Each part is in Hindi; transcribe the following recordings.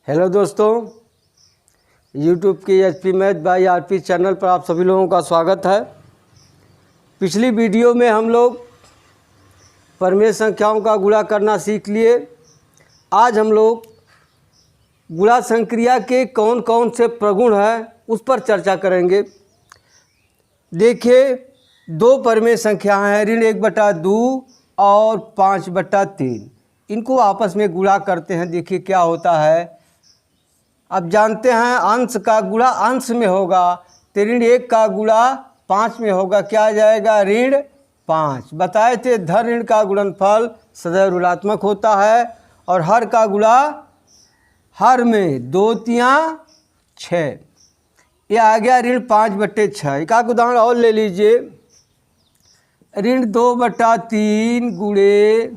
हेलो दोस्तों, यूट्यूब के HP math by RP channel पर आप सभी लोगों का स्वागत है। पिछली वीडियो में हम लोग परमेय संख्याओं का गुणा करना सीख लिए। आज हम लोग गुणा संक्रिया के कौन कौन से प्रगुण हैं उस पर चर्चा करेंगे। देखिए, दो परमेय संख्याएं हैं, ऋण 1/2 और 5/3। इनको आपस में गुणा करते हैं। देखिए क्या होता है। अब जानते हैं अंश का गुणा अंश में होगा, तो ऋण 1 का गुणा 5 में होगा। क्या आ जाएगा? ऋण 5। बताए थे धन ऋण का गुणनफल सदैव ऋणात्मक होता है और हर का गुणा हर में 2 तियां 6। ये आ गया ऋण 5/6। एक आध उदाहरण और ले लीजिए। ऋण 2/3 गुणे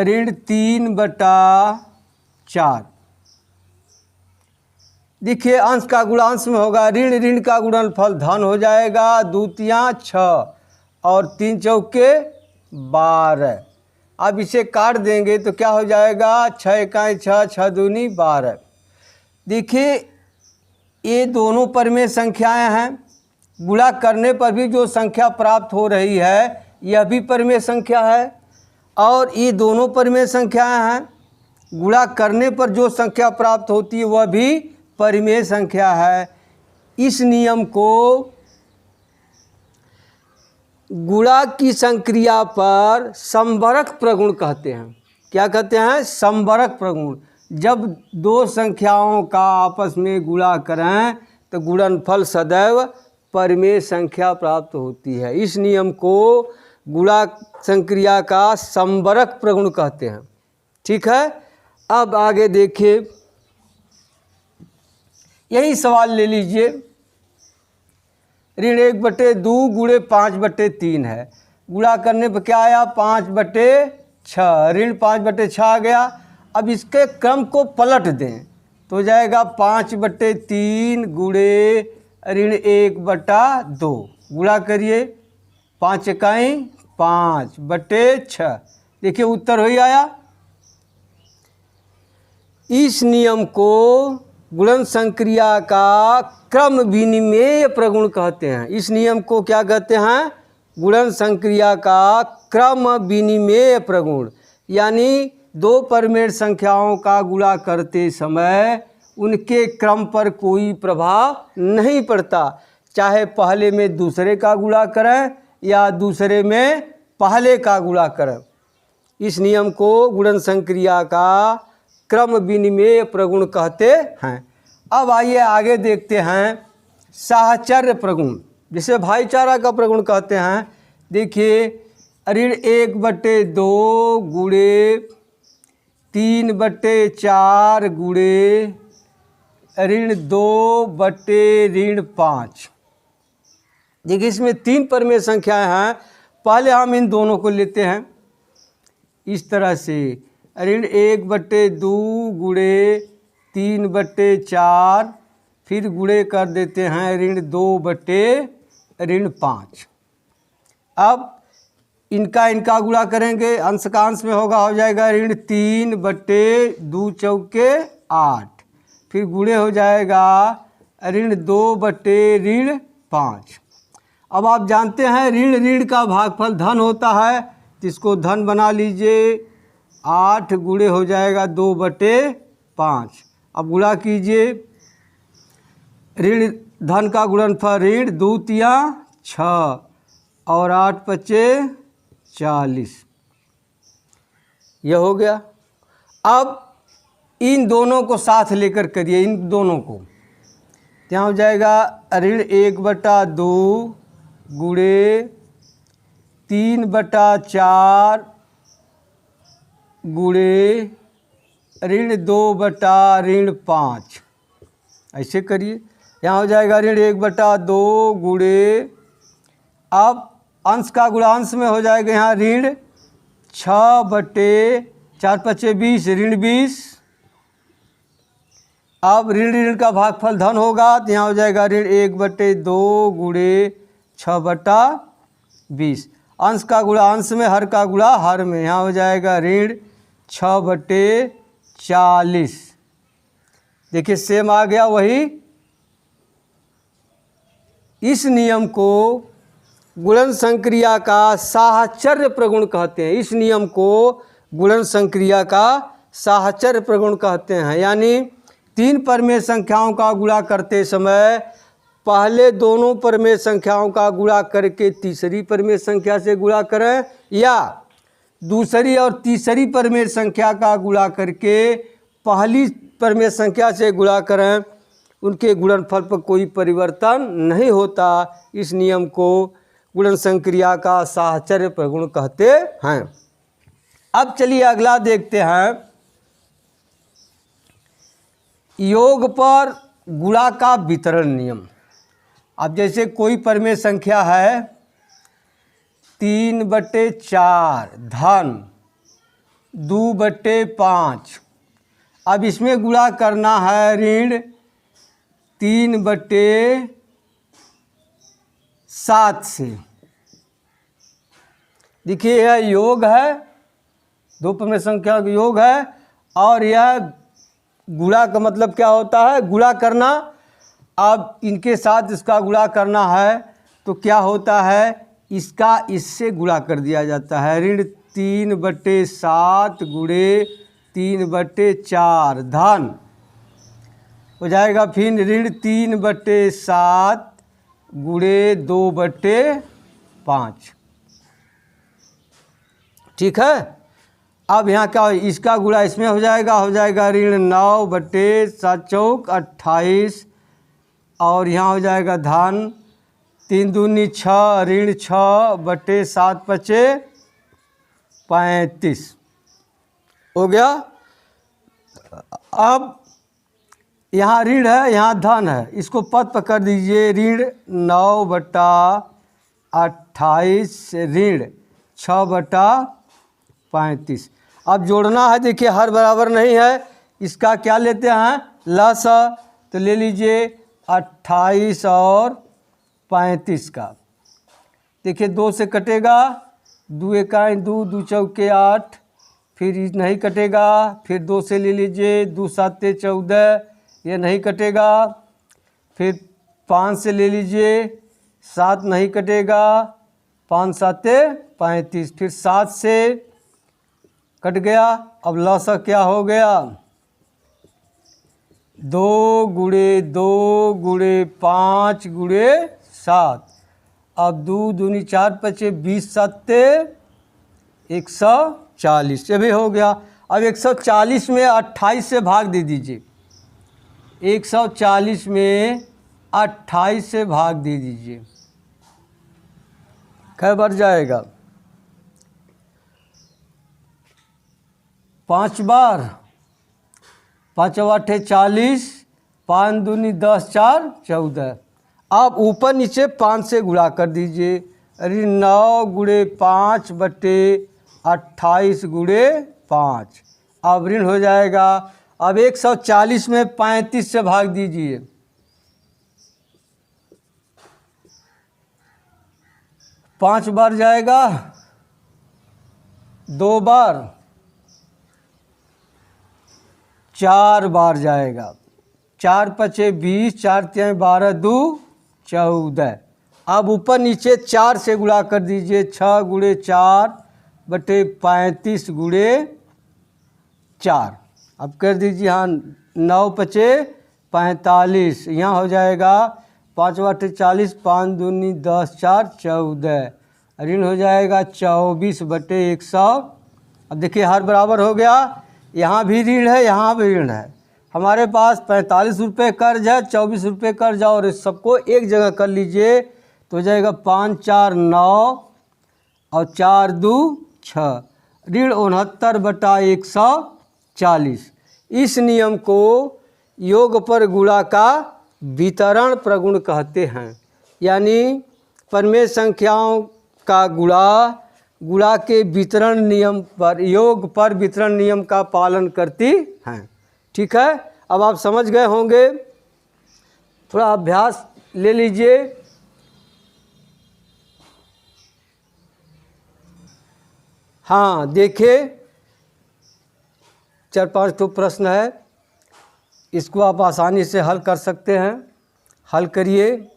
ऋण 3/4। देखिए अंश का गुणा अंश में होगा, ऋण ऋण का गुणनफल धन हो जाएगा, 2 तियां 6 और 3 चौके 12। अब इसे काट देंगे तो क्या हो जाएगा? 6 इकाई 6, 6 दूनी 12। देखिए ये दोनों परमेय संख्याएं हैं। गुणा करने पर भी जो संख्या प्राप्त हो रही है यह भी परमेय संख्या है, और ये दोनों परमेय संख्याएं हैं। गुणा करने पर जो संख्या प्राप्त होती है वह भी परिमेय संख्या है। इस नियम को गुणा की संक्रिया पर समवरक प्रगुण कहते हैं। क्या कहते हैं? समवरक प्रगुण। जब दो संख्याओं का आपस में गुणा करें तो गुणनफल सदैव परिमेय संख्या प्राप्त होती है। इस नियम को गुणा संक्रिया का समवरक प्रगुण कहते हैं। ठीक है, अब आगे देखिए, यही सवाल ले लीजिए। ऋण 1/2 गुणे 5/3 है। गुणा करने पर क्या आया? 5/6। ऋण 5/6 आ गया। अब इसके क्रम को पलट दें तो हो जाएगा 5/3 गुणे ऋण 1/2। गुणा करिए, 5 इकाई 5/6। देखिए उत्तर हो ही आया। इस नियम को गुणन संक्रिया का क्रम विनिमेय प्रगुण कहते हैं। इस नियम को क्या कहते हैं? गुणन संक्रिया का क्रम विनिमेय प्रगुण। यानी दो परमेय संख्याओं का गुणा करते समय उनके क्रम पर कोई प्रभाव नहीं पड़ता। चाहे पहले में दूसरे का गुणा करें या दूसरे में पहले का गुणा करें। इस नियम को गुणन संक्रिया का क्रम विनिमेय प्रगुण कहते हैं। अब आइए आगे देखते हैं साहचर्य प्रगुण, जिसे भाईचारा का प्रगुण कहते हैं। देखिए ऋण 1/2 गुणे 3/4 गुणे ऋण 2/5। देखिए इसमें 3 परमेय संख्याएं हैं। पहले हम इन दोनों को लेते हैं इस तरह से। ऋण 1/2 गुणे 3/4, फिर गुणे कर देते हैं ऋण 2/5। अब इनका गुणा करेंगे, अंश का अंश में होगा, हो जाएगा ऋण 3/2 चौके 8। फिर गुणे हो जाएगा ऋण 2/5। अब आप जानते हैं ऋण ऋण का भागफल धन होता है, तो इसको धन बना लीजिए। 8 गुणे हो जाएगा 2/5। अब गुणा कीजिए, ऋण धन का गुणनफल ऋण 2 तियां 6 और 8×5 40। यह हो गया। अब इन दोनों को साथ लेकर करिए, इन दोनों को। यहाँ हो जाएगा ऋण 1/2 गुणे 3/4 गुणे ऋण 2/5। ऐसे करिए। यहाँ हो जाएगा ऋण 1/2 गुणे, अब अंश का गुणा अंश में हो जाएगा यहाँ ऋण 6/4×5 20, ऋण 20। अब ऋण ऋण का भागफल धन होगा, तो यहाँ हो जाएगा ऋण 1/2 गुणे 6/20। अंश का गुणा अंश में, हर का गुणा हर में। यहाँ हो जाएगा ऋण 6/40। देखिए सेम आ गया वही। इस नियम को गुणन संक्रिया का साहचर्य प्रगुण कहते हैं। इस नियम को गुणन संक्रिया का साहचर्य प्रगुण कहते हैं। यानी तीन परमेय संख्याओं का गुणा करते समय पहले दोनों परमेय संख्याओं का गुणा करके तीसरी परमेय संख्या से गुणा करें, या दूसरी और तीसरी परमेय संख्या का गुणा करके पहली परमेय संख्या से गुणा करें, उनके गुणनफल पर कोई परिवर्तन नहीं होता। इस नियम को गुणन संक्रिया का साहचर्य प्रगुण कहते हैं। अब चलिए अगला देखते हैं, योग पर गुणा का वितरण नियम। अब जैसे कोई परमेय संख्या है 3/4 धन 2/5। अब इसमें गुणा करना है ऋण 3/7 से। देखिए यह योग है, दो परमेय संख्या का योग है, और यह गुणा का मतलब क्या होता है, गुणा करना। अब इनके साथ इसका गुणा करना है तो क्या होता है, इसका इससे गुणा कर दिया जाता है। ऋण 3/7 गुणे 3/4 धन हो जाएगा फिर ऋण 3/7 गुणे 2/5। ठीक है। अब यहाँ क्या हो, इसका गुणा इसमें हो जाएगा ऋण 9/7 चौक 28, और यहाँ हो जाएगा धन 3 दूनी 6 ऋण 6/7 पचे 35 हो गया। अब यहाँ ऋण है, यहाँ धन है, इसको पद पर कर दीजिए। ऋण 9/28 ऋण 6/35। अब जोड़ना है, देखिए हर बराबर नहीं है, इसका क्या लेते हैं लस, तो ले लीजिए 28 और 35 का। देखिए 2 से कटेगा, 2 एकाई 2, 2 चौके 8, फिर नहीं कटेगा, फिर 2 से ले लीजिए 2 7 14, ये नहीं कटेगा, फिर 5 से ले लीजिए 7 नहीं कटेगा, 5 7 35, फिर 7 से कट गया। अब लसा क्या हो गया, 2 गुणे 2 गुणे 5 गुणे 7। अब 2 दूनी 4 पचे 20 7 140, ये भी हो गया। अब 140 में 28 से भाग दे दीजिए, 140 में 28 से भाग दे दीजिए, कै बार जाएगा, 5 बार, 5 8 40, 5 दूनी 10 4 14। आप ऊपर नीचे 5 से गुणा कर दीजिए। अरे 9 गुणे 5/28 गुणे 5। अब ऋण हो जाएगा। अब 140 में 35 से भाग दीजिए, 5 बार जाएगा, 2 बार, 4 बार जाएगा, 4 पचे 20, 4 3 12 2 14। अब ऊपर नीचे 4 से गुणा कर दीजिए, 6 गुणे 4/35 गुणे 4। अब कर दीजिए, हाँ 9 पचे 45, यहाँ हो जाएगा 5 8 40, 5 दूनी 10 4 14। ऋण हो जाएगा 24/100। अब देखिए हर बराबर हो गया, यहाँ भी ऋण है, यहाँ भी ऋण है। हमारे पास 45 रुपये कर्ज है, 24 रुपये कर्ज, और इस सबको एक जगह कर लीजिए तो हो जाएगा 5 4 9 और 4 2 6, ऋण 69/140। इस नियम को योग पर गुणा का वितरण प्रगुण कहते हैं। यानी परमेय संख्याओं का गुणा के वितरण नियम पर, योग पर वितरण नियम का पालन करती हैं। ठीक है, अब आप समझ गए होंगे। थोड़ा अभ्यास ले लीजिए। हाँ देखिए 4 5 तो प्रश्न है। इसको आप आसानी से हल कर सकते हैं। हल करिए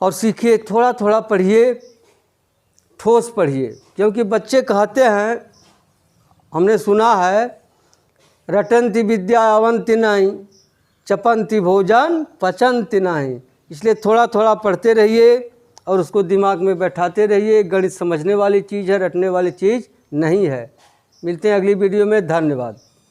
और सीखिए, थोड़ा थोड़ा पढ़िए, ठोस पढ़िए, क्योंकि बच्चे कहते हैं, हमने सुना है, रटंती विद्या अवंति नहीं, चपंती भोजन पचंती नहीं। इसलिए थोड़ा थोड़ा पढ़ते रहिए और उसको दिमाग में बैठाते रहिए। गणित समझने वाली चीज़ है, रटने वाली चीज़ नहीं है। मिलते हैं अगली वीडियो में। धन्यवाद।